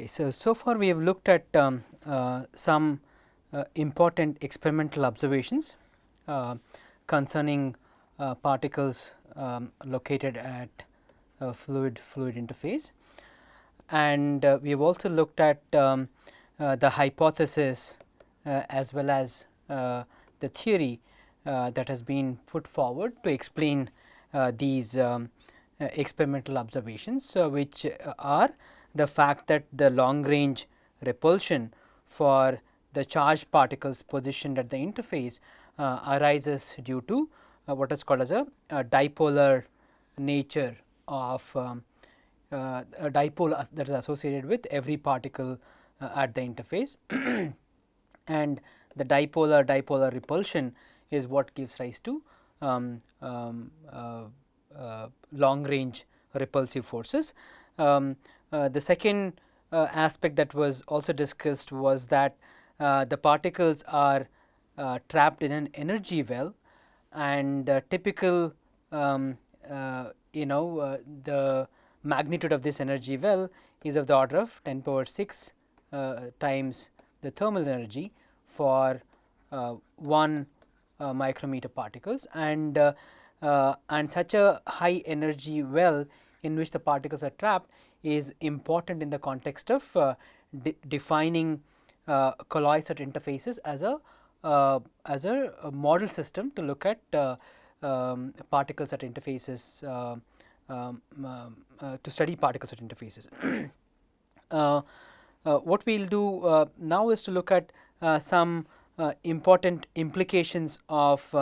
So far we have looked at some important experimental observations concerning particles located at fluid interface, and we have also looked at the hypothesis as well as the theory that has been put forward to explain these experimental observations, which are the fact that the long range repulsion for the charged particles positioned at the interface arises due to what is called as a dipolar nature of a dipole that is associated with every particle at the interface and the dipolar repulsion is what gives rise to long range repulsive forces. The second aspect that was also discussed was that the particles are trapped in an energy well, and typical the magnitude of this energy well is of the order of 10 power 6 times the thermal energy for 1 micrometer particles, and such a high energy well in which the particles are trapped is important in the context of defining colloids at interfaces as a model system to look at particles at interfaces, to study particles at interfaces. What we will do now is to look at some important implications of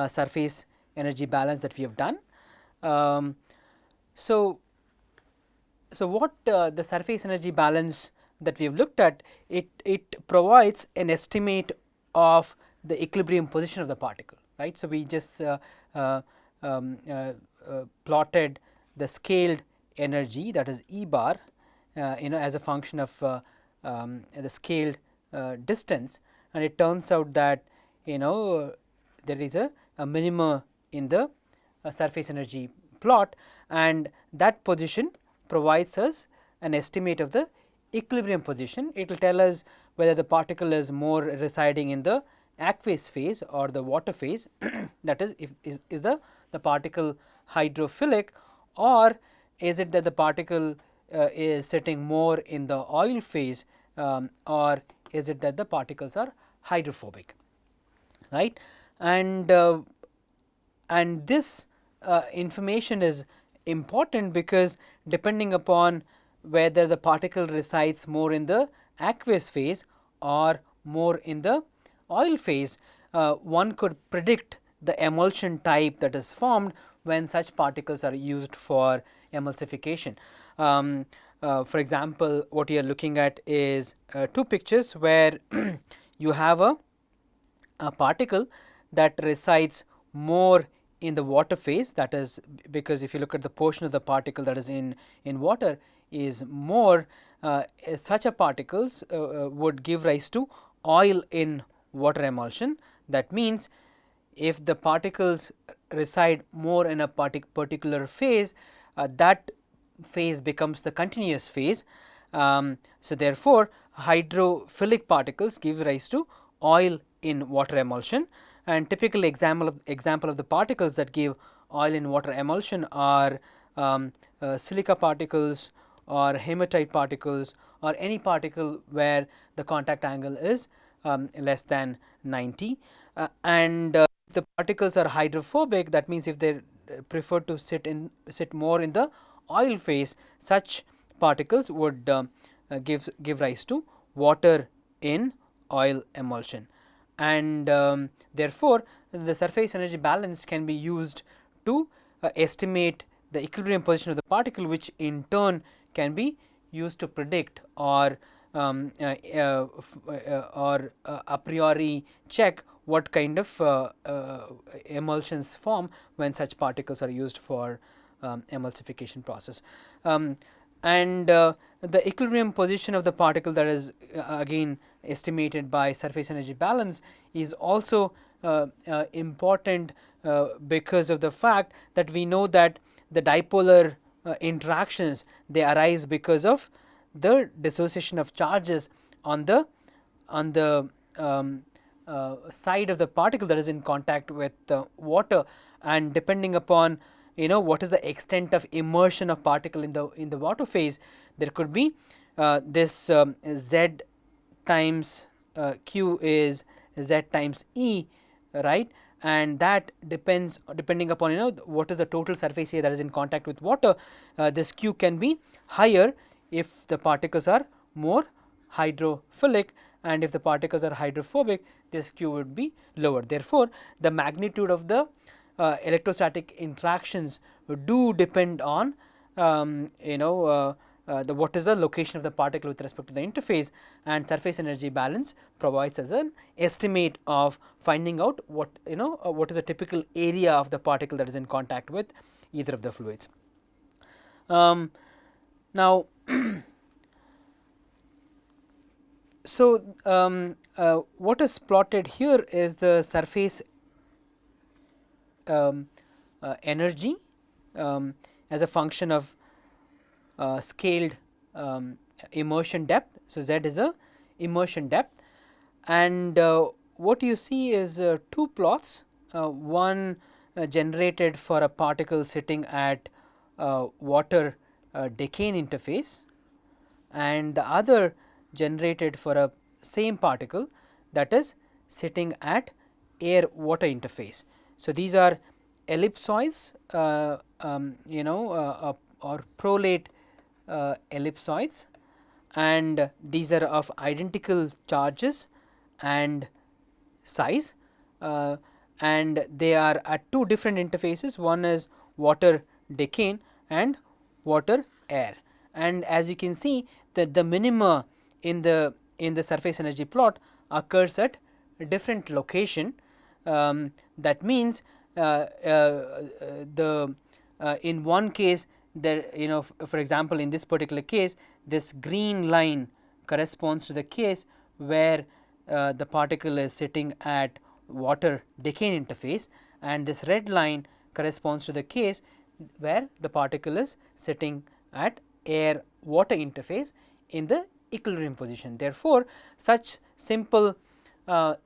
surface energy balance that we have done. So what the surface energy balance that we have looked at, it provides an estimate of the equilibrium position of the particle, right. So, we just plotted the scaled energy, that is E bar, as a function of the scaled distance, and it turns out that there is a minima in the surface energy plot, and that position provides us an estimate of the equilibrium position. It will tell us whether the particle is more residing in the aqueous phase or the water phase that is, if is the particle hydrophilic, or is it that the particle is sitting more in the oil phase, or is it that the particles are hydrophobic, right. And this information is important because depending upon whether the particle resides more in the aqueous phase or more in the oil phase, one could predict the emulsion type that is formed when such particles are used for emulsification. For example, what you are looking at is two pictures where you have a particle that resides more in the water phase, that is because if you look at the portion of the particle that is in water is more, such a particles would give rise to oil in water emulsion. That means, if the particles reside more in a particular phase, that phase becomes the continuous phase. So, therefore, hydrophilic particles give rise to oil in water emulsion, and typical example of the particles that give oil in water emulsion are silica particles or hematite particles, or any particle where the contact angle is less than 90, and if the particles are hydrophobic, that means if they prefer to sit more in the oil phase, such particles would give rise to water in oil emulsion, and therefore, the surface energy balance can be used to estimate the equilibrium position of the particle, which in turn can be used to predict or a priori check what kind of emulsions form when such particles are used for emulsification process. And the equilibrium position of the particle that is again estimated by surface energy balance is also important because of the fact that we know that the dipolar interactions, they arise because of the dissociation of charges on the side of the particle that is in contact with water, and depending upon what is the extent of immersion of particle in the water phase, there could be this z times q is z times E, right, and that depending upon what is the total surface area that is in contact with water. This q can be higher if the particles are more hydrophilic, and if the particles are hydrophobic, this q would be lower. Therefore, the magnitude of the electrostatic interactions do depend on what is the location of the particle with respect to the interface, and surface energy balance provides us an estimate of finding out what is a typical area of the particle that is in contact with either of the fluids. Now so what is plotted here is the surface energy as a function of scaled immersion depth. So, Z is a immersion depth, and what you see is two plots, one generated for a particle sitting at water decane interface, and the other generated for a same particle that is sitting at air water interface. So, these are ellipsoids or prolate ellipsoids, and these are of identical charges and size, and they are at two different interfaces. One is water decane and water air, and as you can see that the minima in the surface energy plot occurs at a different location. That means in one case there for example, in this particular case, this green line corresponds to the case where the particle is sitting at water decane interface, and this red line corresponds to the case where the particle is sitting at air water interface in the equilibrium position. Therefore, such simple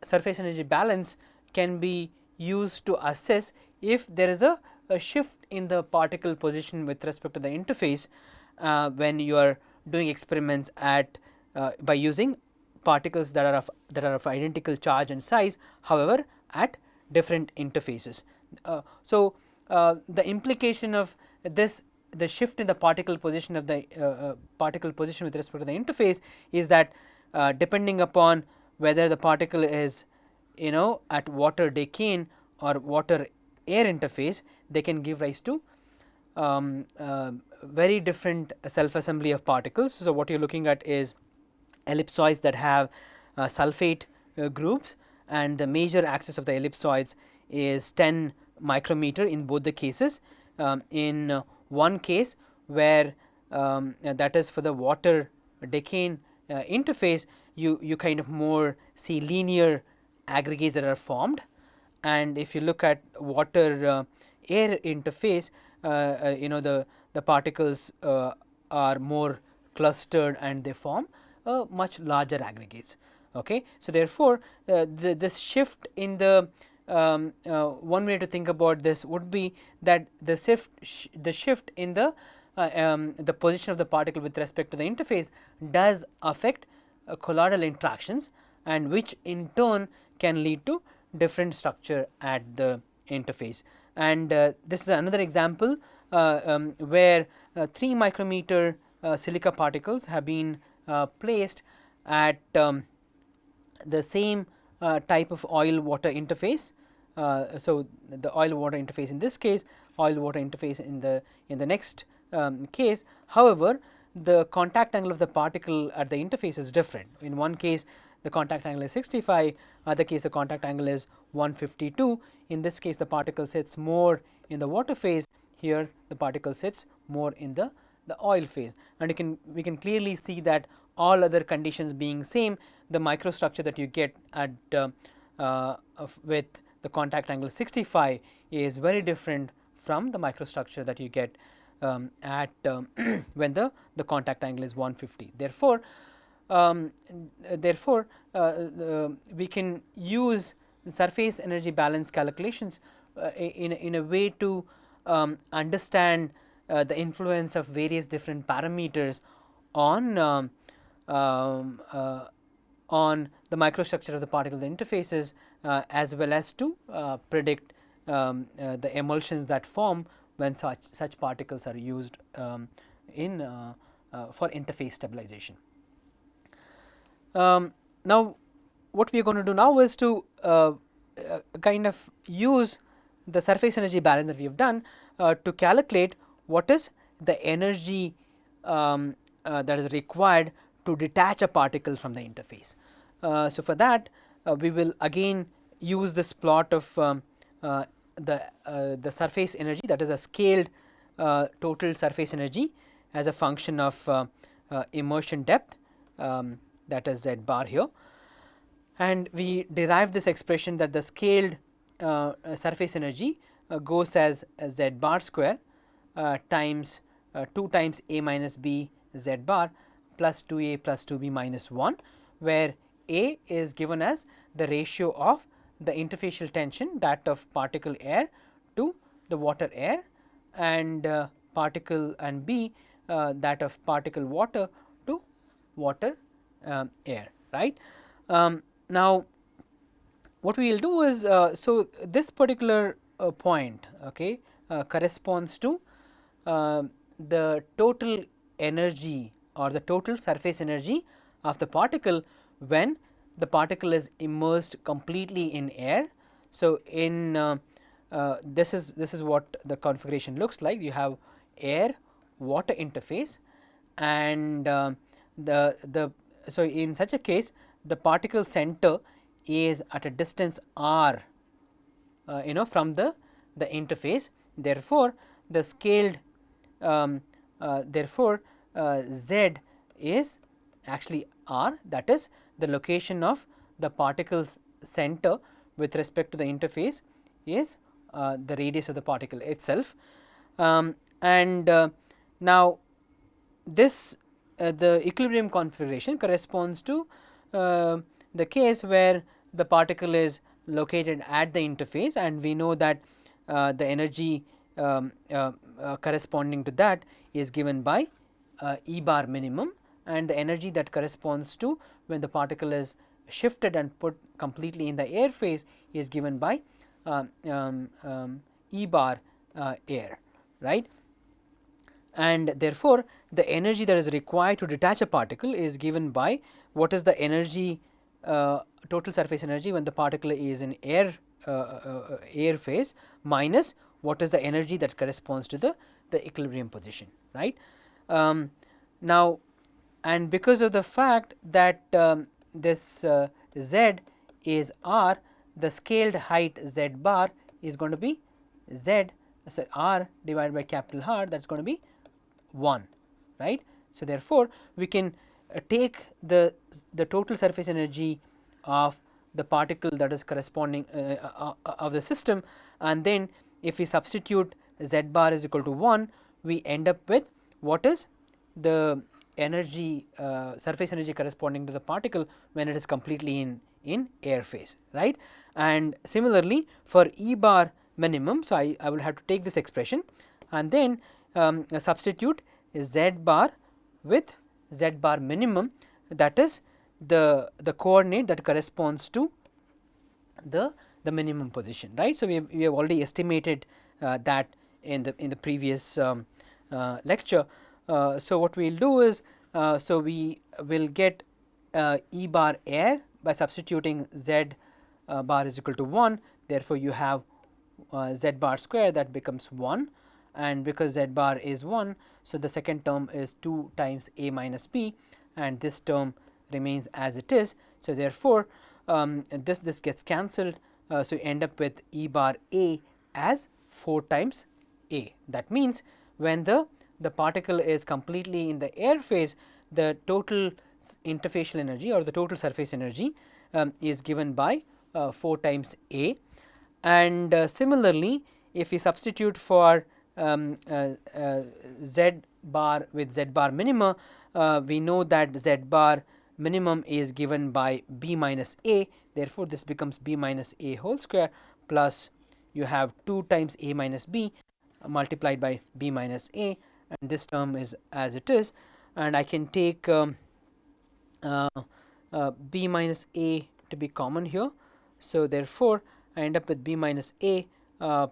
surface energy balance can be used to assess if there is a shift in the particle position with respect to the interface when you are doing experiments at by using particles that are of identical charge and size, however at different interfaces. So, the implication of this, the shift in the particle position of the particle position with respect to the interface, is that depending upon whether the particle is at water decane or water air interface, they can give rise to very different self assembly of particles. So, what you are looking at is ellipsoids that have sulfate groups, and the major axis of the ellipsoids is 10 micrometer in both the cases. In one case where that is for the water decane interface, you kind of more see linear aggregates that are formed, and if you look at water air interface, the particles are more clustered and they form much larger aggregates. Okay. So, therefore, this shift in the one way to think about this would be that the shift in the position of the particle with respect to the interface does affect colloidal interactions, and which in turn can lead to different structure at the interface. And this is another example where 3 micrometer silica particles have been placed at the same type of oil water interface. So, the oil water interface in this case, oil water interface in the next case. However, the contact angle of the particle at the interface is different. In one case the contact angle is 65, other case the contact angle is 152. In this case the particle sits more in the water phase, here the particle sits more in the oil phase, and we can clearly see that all other conditions being same, the microstructure that you get at with the contact angle 65 is very different from the microstructure that you get at when the contact angle is 150. Therefore, um, therefore we can use surface energy balance calculations in a way to understand the influence of various different parameters on on the microstructure of the particle, the interfaces, as well as to predict the emulsions that form when such particles are used in for interface stabilization. Now, what we are going to do now is to kind of use the surface energy balance that we have done to calculate what is the energy that is required to detach a particle from the interface. So, for that we will again use this plot of the surface energy, that is a scaled total surface energy as a function of immersion depth, that is z bar here, and we derive this expression that the scaled surface energy goes as z bar square times 2 times a minus b z bar plus 2a plus 2b minus 1, where a is given as the ratio of the interfacial tension, that of particle air to the water air, and particle, and b that of particle water to water air, right. Now, what we will do is, so this particular point, okay, corresponds to the total energy or the total surface energy of the particle when the particle is immersed completely in air. So, in this is what the configuration looks like. You have air water interface, and so in such a case the particle center is at a distance r from the interface. Therefore, the scaled therefore, z is actually r, that is the location of the particle's center with respect to the interface is the radius of the particle itself. And now, this the equilibrium configuration corresponds to the case where the particle is located at the interface, and we know that the energy corresponding to that is given by E bar minimum, and the energy that corresponds to when the particle is shifted and put completely in the air phase is given by E bar air, right. And therefore, the energy that is required to detach a particle is given by what is the energy total surface energy when the particle is in air air phase minus what is the energy that corresponds to the equilibrium position, right. Now, and because of the fact that this z is r, the scaled height z bar is going to be z, so r divided by capital R, that is going to be 1, right. So, therefore, we can take the total surface energy of the particle that is corresponding of the system, and then if we substitute z bar is equal to 1, we end up with what is the energy surface energy corresponding to the particle when it is completely in air phase, right. And similarly, for E bar minimum, so I will have to take this expression and then substitute z bar with z bar minimum, that is the coordinate that corresponds to the minimum position, right. So, we have already estimated that in the previous lecture. So, what we will do is, so we will get E bar air by substituting z bar is equal to 1. Therefore, you have z bar square, that becomes 1, and because z bar is 1, so the second term is 2 times a minus b, and this term remains as it is. So, therefore, this gets cancelled. So, you end up with E bar a as 4 times a. That means, when the particle is completely in the air phase, the total interfacial energy or the total surface energy is given by 4 times a. And similarly, if we substitute for z bar with z bar minima, we know that z bar minimum is given by b minus a. Therefore, this becomes b minus a whole square plus you have 2 times a minus b multiplied by b minus a, and this term is as it is, and I can take uh, b minus a to be common here. So, therefore, I end up with b minus a uh,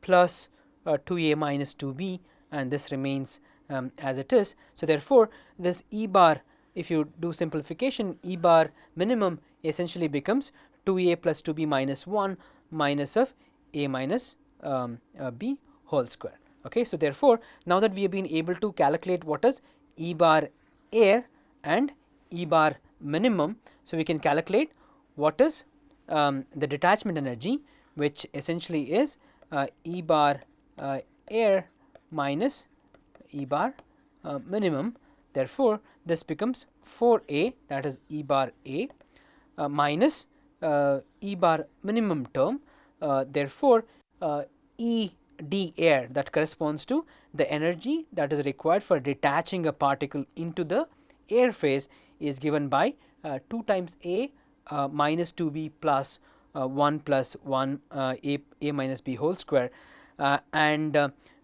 plus 2a minus 2b, and this remains as it is. So, therefore, this E bar, if you do simplification, E bar minimum essentially becomes 2a plus 2b minus 1 minus of a minus b whole square. Okay. So, therefore, now that we have been able to calculate what is E bar air and E bar minimum, so we can calculate what is the detachment energy, which essentially is E bar air minus E bar minimum. Therefore, this becomes 4a, that is E bar a minus E bar minimum term. Therefore, E d air, that corresponds to the energy that is required for detaching a particle into the air phase, is given by 2 times a minus 2b plus 1 plus 1 a minus b whole square, and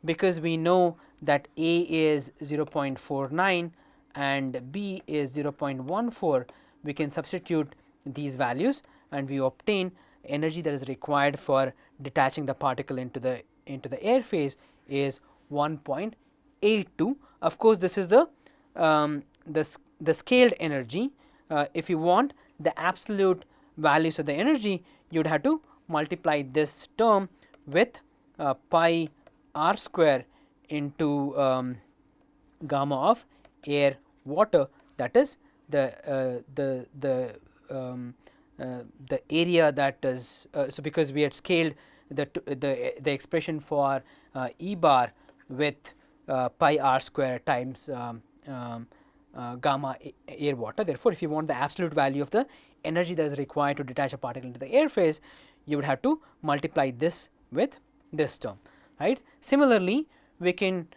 because we know that a is 0.49 and b is 0.14, we can substitute these values and we obtain energy that is required for detaching the particle into the air phase is 1.82. Of course, this is the scaled energy. If you want the absolute values of the energy, you would have to multiply this term with pi r square into gamma of air water, that is the area that is so because we had scaled the expression for E bar with pi r square times gamma air water. Therefore, if you want the absolute value of the energy that is required to detach a particle into the air phase, you would have to multiply this with this term, right. Similarly, we can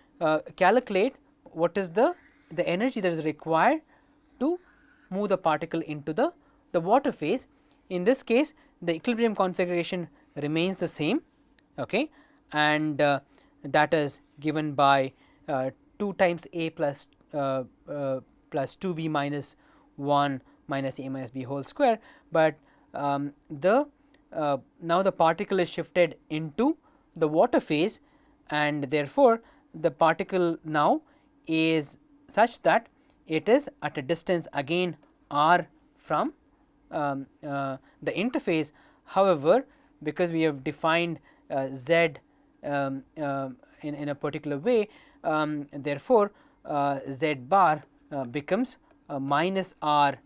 calculate what is the energy that is required to move the particle into the water phase. In this case, the equilibrium configuration remains the same, okay, and that is given by 2 times a plus 2b minus 1 minus a minus b whole square, but now the particle is shifted into the water phase, and therefore, the particle now is such that it is at a distance again r from the interface. However, because we have defined z in a particular way, therefore, z bar becomes minus r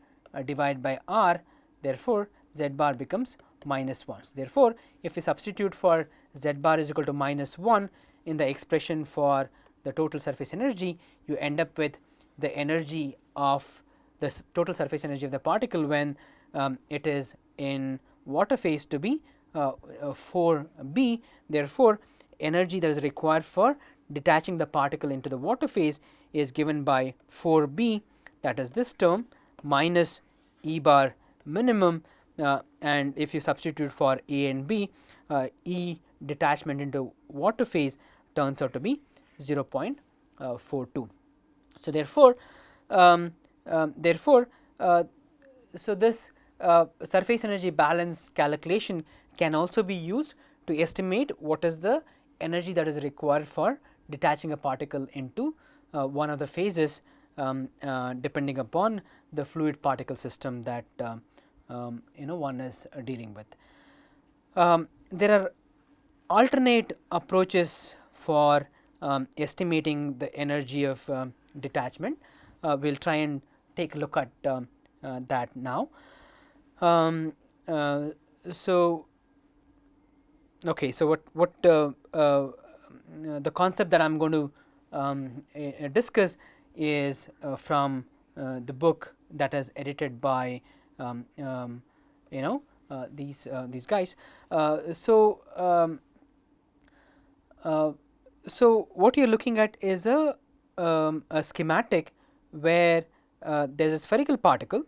divided by r. Therefore, z bar becomes minus 1. So, therefore, if we substitute for z bar is equal to minus 1 in the expression for the total surface energy, you end up with the energy of the total surface energy of the particle when it is in water phase to be 4b. Therefore, energy that is required for detaching the particle into the water phase is given by 4b, that is this term, minus E bar minimum, and if you substitute for a and b, E detachment into water phase turns out to be 0.42. So, therefore, so this surface energy balance calculation can also be used to estimate what is the energy that is required for detaching a particle into one of the phases, depending upon the fluid particle system that one is dealing with. There are alternate approaches for estimating the energy of detachment. We will try and take a look at that now. So, okay, so what the concept that I am going to discuss is from the book that is edited by these guys. So, what you are looking at is a schematic where there is a spherical particle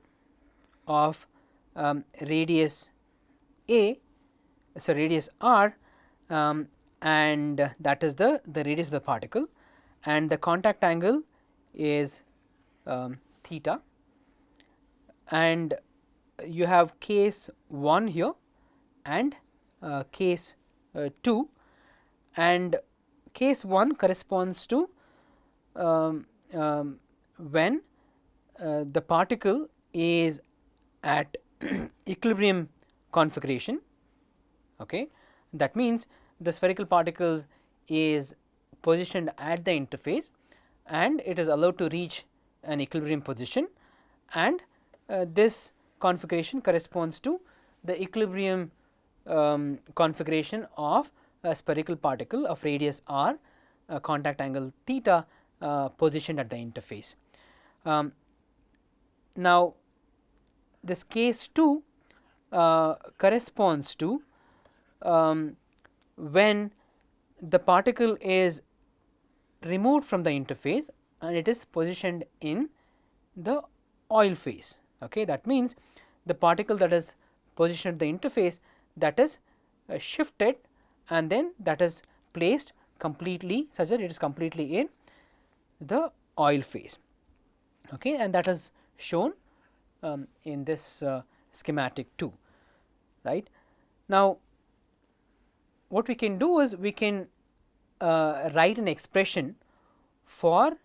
of radius a, so radius r, and that is the radius of the particle, and the contact angle is theta, and you have case 1 here and case 2, and case 1 corresponds to when the particle is at equilibrium configuration. Okay. That means, the spherical particles is positioned at the interface and it is allowed to reach an equilibrium position, and this configuration corresponds to the equilibrium configuration of a spherical particle of radius r, contact angle theta, positioned at the interface. Now, this case 2 corresponds to when the particle is removed from the interface and it is positioned in the oil phase. Okay. That means, the particle that is positioned at the interface, that is shifted and then that is placed completely such that it is completely in the oil phase. Okay. And that is shown in this schematic too, right. Now, what we can do is we can write an expression for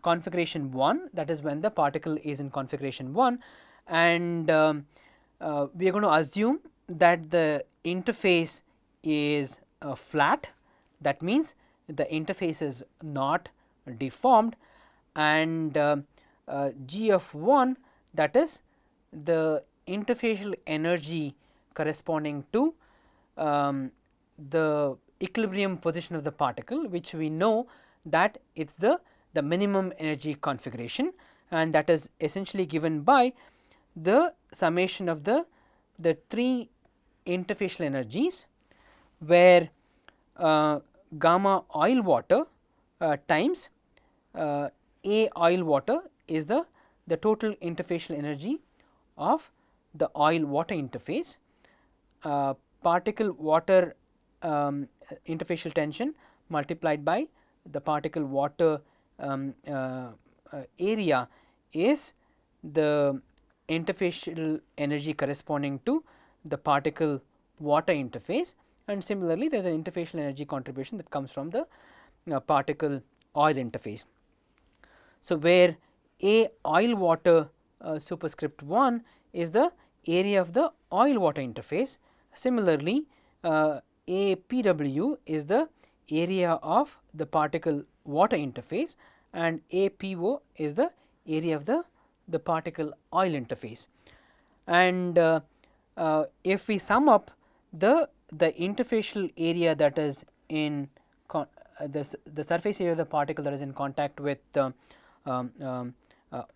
configuration 1, that is when the particle is in configuration 1, and we are going to assume that the interface is flat. That means, the interface is not deformed, and G of 1, that is the interfacial energy corresponding to the equilibrium position of the particle, which we know that it is the minimum energy configuration, and that is essentially given by the summation of the 3 interfacial energies, where gamma oil water times A oil water is the total interfacial energy of the oil water interface, particle water interfacial tension multiplied by the particle water area is the interfacial energy corresponding to the particle water interface, and similarly there is an interfacial energy contribution that comes from the particle oil interface. So, where A oil water superscript 1 is the area of the oil water interface. Similarly, A PW is the area of the particle water interface, and A PO is the area of the particle oil interface. And if we sum up the interfacial area, that is in the surface area of the particle that is in contact with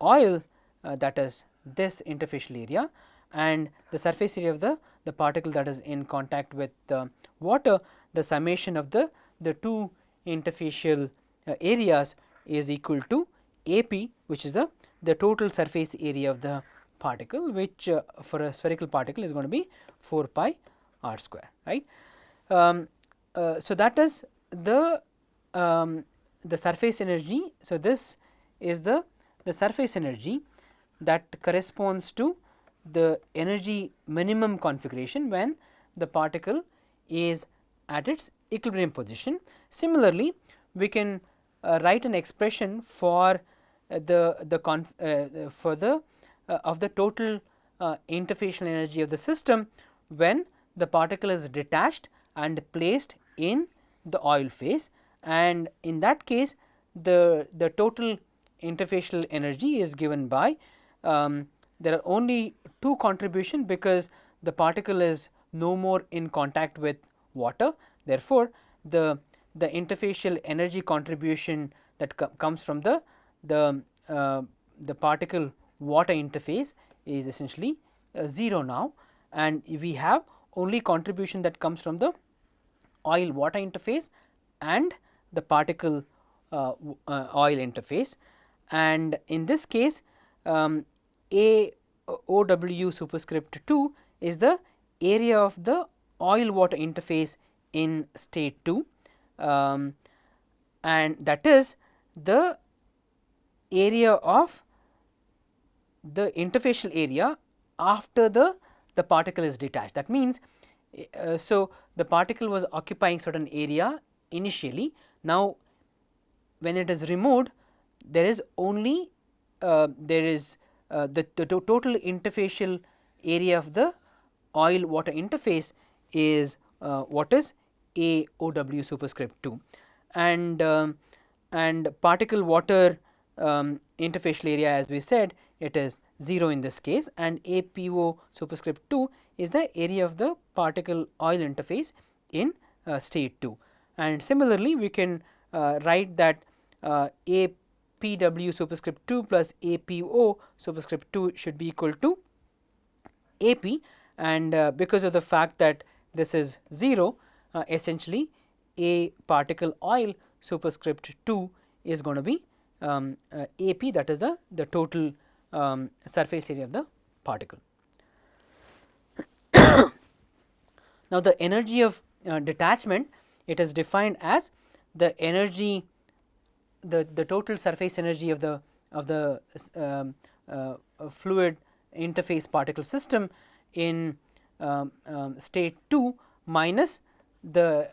oil, that is this interfacial area, and the surface area of the particle that is in contact with water, the summation of the 2 interfacial areas is equal to AP, which is the total surface area of the particle, which for a spherical particle is going to be 4 pi r square, right. So, that is the surface energy. So, this is the surface energy that corresponds to the energy minimum configuration when the particle is at its equilibrium position. Similarly, we can write an expression for the total interfacial energy of the system when the particle is detached and placed in the oil phase, and in that case the total interfacial energy is given by there are only 2 contribution, because the particle is no more in contact with water. Therefore, the interfacial energy contribution that comes from the particle water interface is essentially 0 now, and we have only contribution that comes from the oil water interface and the particle oil interface. And in this case, A OW superscript 2 is the area of the oil water interface in state 2, and that is the area of the interfacial area after the particle is detached. That means, so the particle was occupying certain area initially. Now, when it is removed, there is only the total interfacial area of the oil water interface is what is AOW superscript 2, and particle water interfacial area, as we said, it is 0 in this case, and APO superscript 2 is the area of the particle oil interface in state 2. And similarly, we can write that APW superscript 2 plus APO superscript 2 should be equal to AP, and because of the fact that this is 0, essentially A particle oil superscript 2 is going to be AP, that is the total surface area of the particle. Now, the energy of detachment, it is defined as the energy, the total surface energy of the fluid interface particle system in state 2 minus the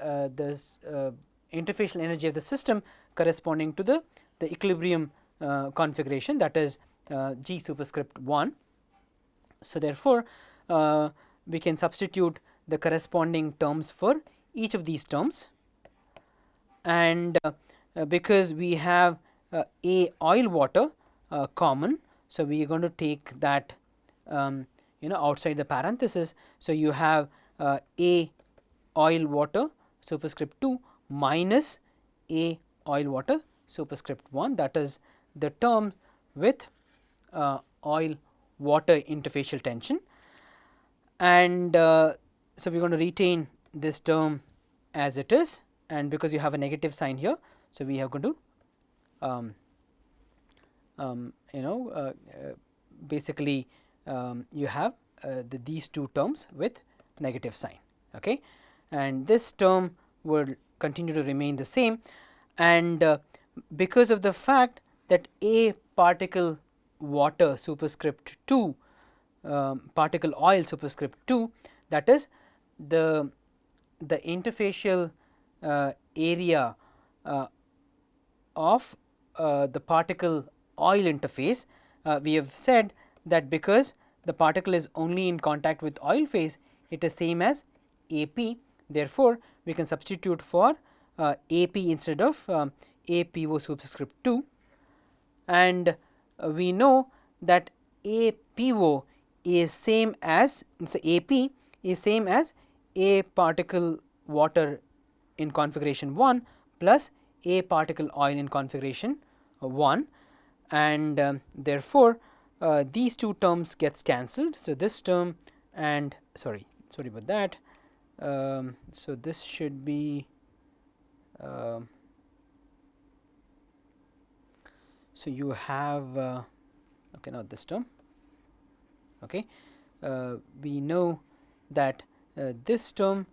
interfacial energy of the system corresponding to the equilibrium configuration, that is G superscript 1. So, therefore, we can substitute the corresponding terms for each of these terms, and because we have A oil water common, so we are going to take that outside the parenthesis. So, you have A oil water superscript 2 minus A oil water superscript 1, that is the term with oil water interfacial tension, and so we are going to retain this term as it is, and because you have a negative sign here, so we are going to basically you have these two terms with negative sign, okay, and this term will continue to remain the same, and because of the fact that A particle water superscript 2 particle oil superscript 2, that is the interfacial area of the particle oil interface, we have said that because the particle is only in contact with oil phase, it is same as AP. Therefore, we can substitute for AP instead of APO superscript 2, and we know that APO is same as, so AP is same as A particle water in configuration 1 plus A particle oil in configuration 1, and therefore, these two terms gets cancelled. So, this term and sorry about that. So, this should be so you have okay, not this term, okay. We know that this term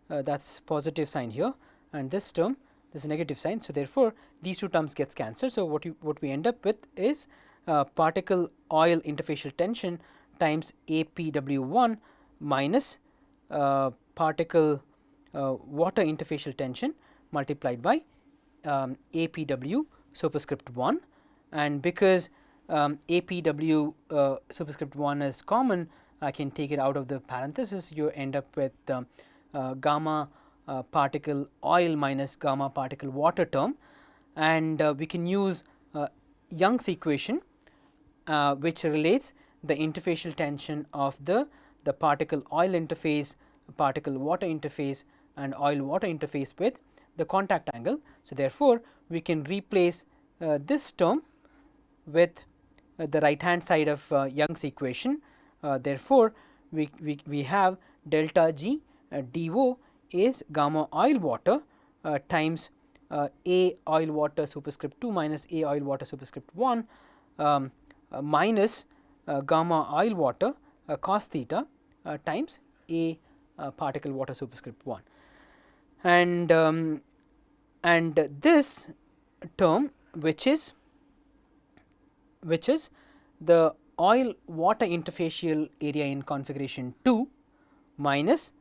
that's positive sign here, and this term, this is negative sign. So, therefore, these two terms gets cancelled. So, what we end up with is particle oil interfacial tension times APW1 minus particle water interfacial tension multiplied by APW superscript 1, and because APW superscript 1 is common, I can take it out of the parenthesis. You end up with gamma particle oil minus gamma particle water term, and we can use Young's equation, which relates the interfacial tension of the particle oil interface, particle water interface, and oil water interface with the contact angle. So, therefore, we can replace this term with the right hand side of Young's equation. Therefore, we have delta G dO is gamma oil water times A oil water superscript 2 minus A oil water superscript 1 minus gamma oil water cos theta times A particle water superscript 1. And this term, which is the oil water interfacial area in configuration 2 minus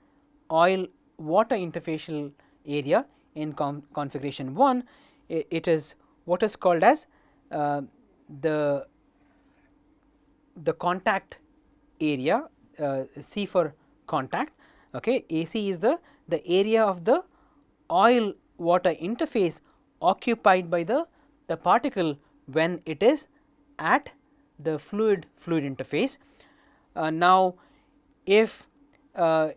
oil water interfacial area in configuration 1, it is what is called as the contact area, C for contact. Okay, AC is the area of the oil water interface occupied by the particle when it is at the fluid interface. Now, if the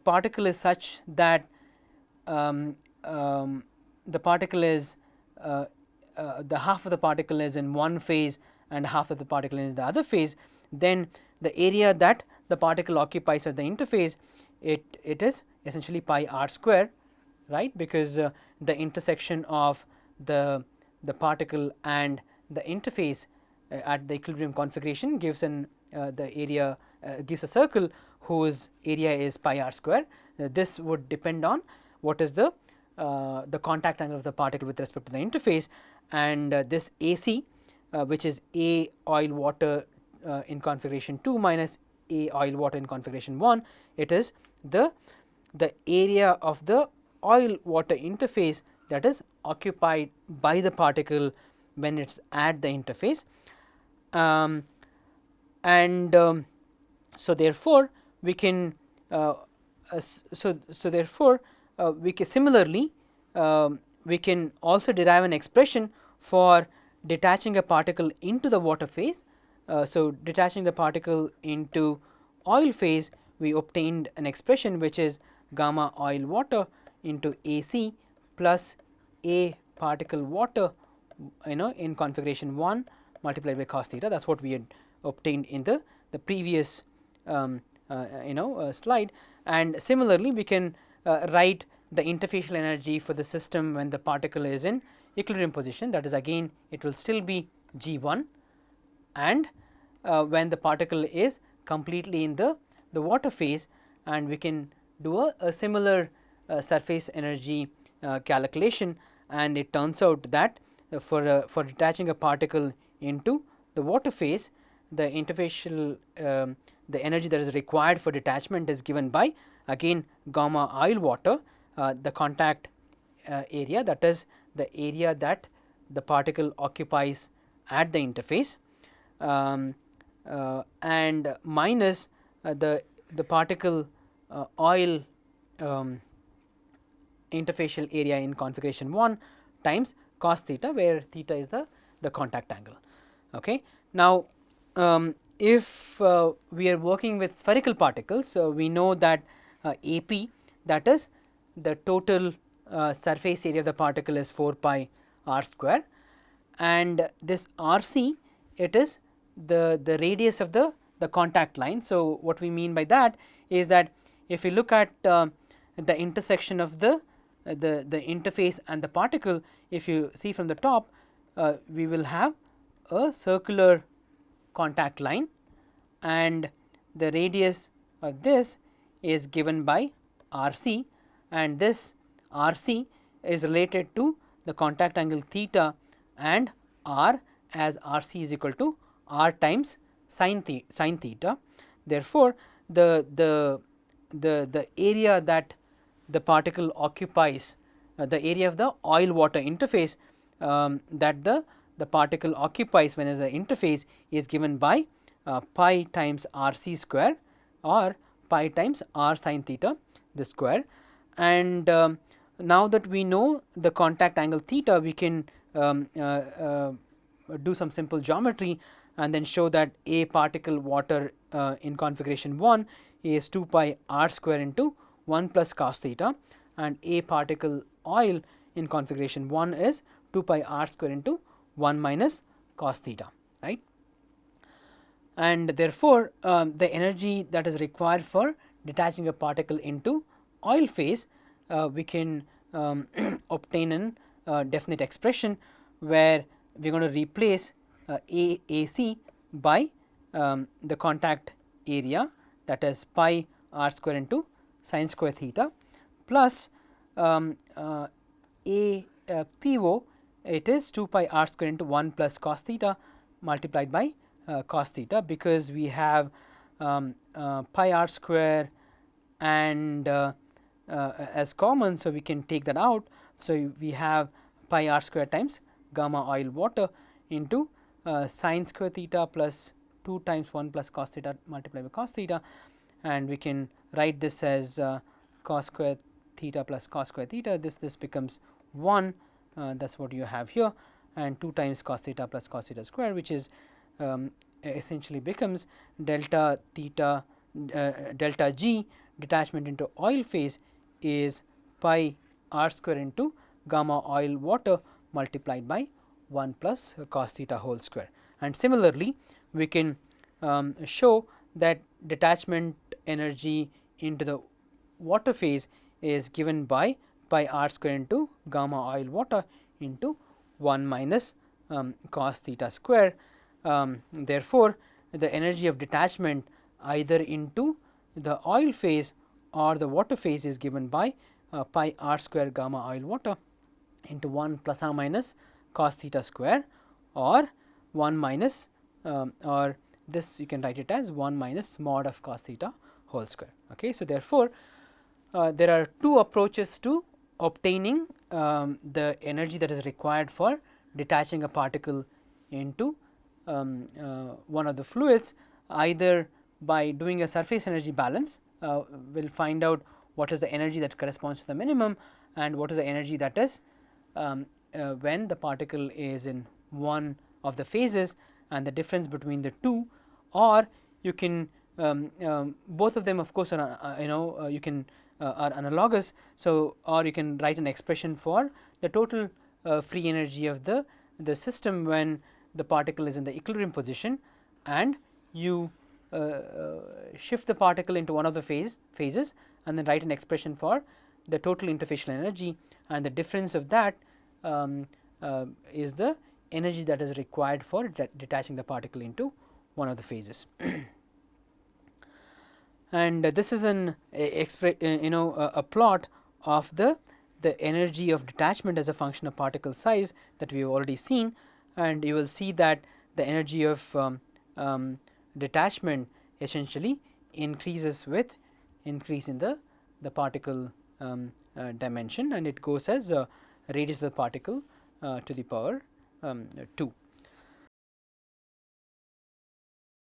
particle is such that the particle is the half of the particle is in one phase and half of the particle is in the other phase, then the area that the particle occupies at the interface, it is essentially pi r square, right, because the intersection of the particle and the interface at the equilibrium configuration gives an the area gives a circle whose area is pi r square. This would depend on what is the contact angle of the particle with respect to the interface, and this AC which is A oil water in configuration 2 minus A oil water in configuration 1, it is the area of the oil water interface that is occupied by the particle when it is at the interface. So therefore, we can we can similarly we can also derive an expression for detaching a particle into the water phase. So detaching the particle into oil phase, we obtained an expression which is gamma oil water into AC plus A particle water, in configuration 1 multiplied by cos theta. That is what we had obtained in the previous slide. And similarly, we can write the interfacial energy for the system when the particle is in equilibrium position, that is again it will still be G1, and when the particle is completely in the water phase, and we can do a similar surface energy calculation, and it turns out that for detaching a particle into the water phase, the interfacial the energy that is required for detachment is given by again gamma oil water, the contact area, that is the area that the particle occupies at the interface, and minus the particle oil interfacial area in configuration 1 times cos theta, where theta is the contact angle. Okay. Now, if we are working with spherical particles, we know that AP, that is the total surface area of the particle, is 4 pi r square, and this RC, it is the radius of the contact line. So what we mean by that is that if we look at the intersection of the interface and the particle, if you see from the top, we will have a circular contact line, and the radius of this is given by RC, and this RC is related to the contact angle theta and R, as RC is equal to R times sin theta. Therefore, the area that the particle occupies, the area of the oil water interface that the particle occupies when it is the interface, is given by pi times RC square or pi times R sin theta, the square. And now that we know the contact angle theta, we can do some simple geometry and then show that A particle water in configuration 1 is 2 pi r square into 1 plus cos theta, and A particle oil in configuration 1 is 2 pi r square into 1 minus cos theta, right. and therefore, the energy that is required for detaching a particle into oil phase, we can obtain an definite expression where we are going to replace AAC by the contact area, that is pi r square into sin square theta, plus PO, it is 2 pi r square into 1 plus cos theta multiplied by cos theta, because we have pi r square and as common. So, we can take that out. So, we have pi r square times gamma oil water into sin square theta plus 2 times 1 plus cos theta multiplied by cos theta, and we can write this as cos square theta plus cos square theta. This becomes 1, that is what you have here, and 2 times cos theta plus cos theta square, which is essentially becomes delta theta delta G detachment into oil phase is pi r square into gamma oil water multiplied by 1 plus cos theta whole square. And similarly, we can show that detachment energy into the water phase is given by pi r square into gamma oil water into 1 minus cos theta square. Therefore, the energy of detachment either into the oil phase or the water phase is given by pi r square gamma oil water into 1 plus or minus cos theta square, or 1 minus or this you can write it as 1 minus mod of cos theta whole square. Okay. So, therefore, there are two approaches to obtaining the energy that is required for detaching a particle into one of the fluids, either by doing a surface energy balance. We will find out what is the energy that corresponds to the minimum and what is the energy that is when the particle is in one of the phases, and the difference between the two, or you can both of them of course are you can are analogous. So, or you can write an expression for the total free energy of the system when the particle is in the equilibrium position, and you shift the particle into one of the phases and then write an expression for the total interfacial energy, and the difference of that is the energy that is required for detaching the particle into one of the phases. And this is an a plot of the energy of detachment as a function of particle size that we have already seen, and you will see that the energy of detachment essentially increases with increase in the particle dimension, and it goes as radius of the particle to the power 2.